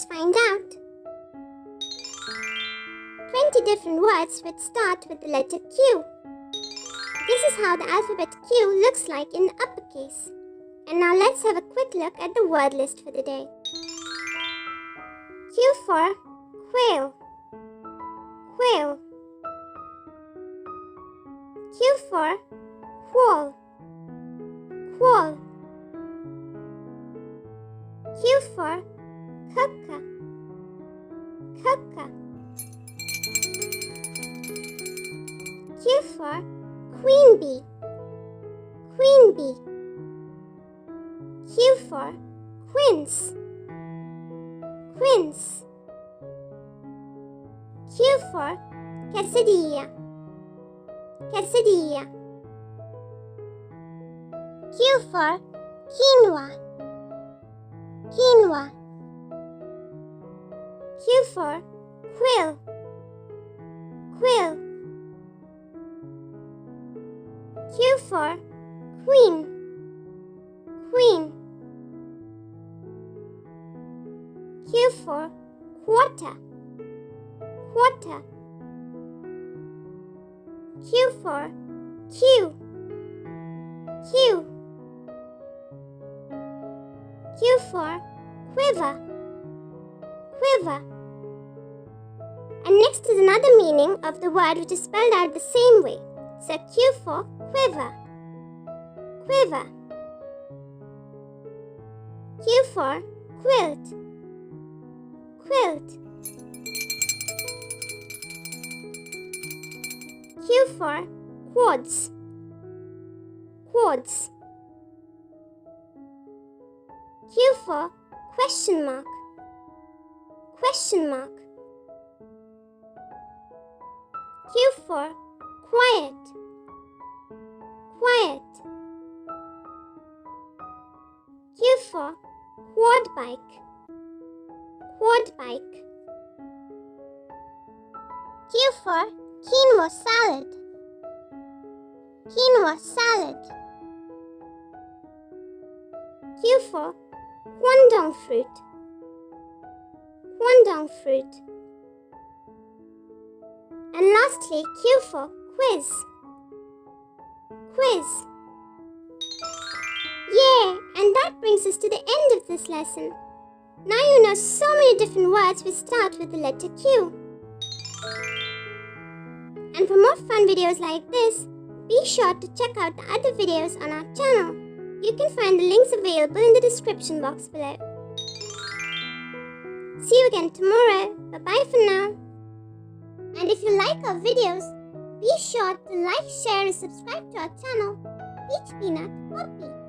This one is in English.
Let's find out. 20 different words which start with the letter Q. This is how the alphabet Q looks like in uppercase. And now let's have a quick look at the word list for the day. Q for quail. Quail. Q for quoll. Quoll. Q for cuckoo. Cuckoo. Q for queen bee. Queen bee. Q for quince. Quince. Q for quesadilla. Quesadilla. Q for quinoa. Quinoa. Q for quill. Quill. Q for queen. Queen. Q for quarter. Quarter. Q for Q. Q. Q for quiver. Quiver. And next is another meaning of the word which is spelled out the same way. So Q for quiver. Quiver. Q for quilt. Quilt. Q for quads. Quads. Q for question mark. Question mark. Q for quiet. Quiet. Q for quad bike. Quad bike. Q for quinoa salad. Quinoa salad. Q for quandong fruit. Quandong fruit. And lastly, Q for quiz. Quiz. Yay! And that brings us to the end of this lesson. Now you know so many different words which start with the letter Q. And for more fun videos like this, be sure to check out the other videos on our channel. You can find the links available in the description box below. See you again tomorrow. Bye-bye for now. And if you like our videos, be sure to like, share and subscribe to our channel, Peach Peanut Poppy.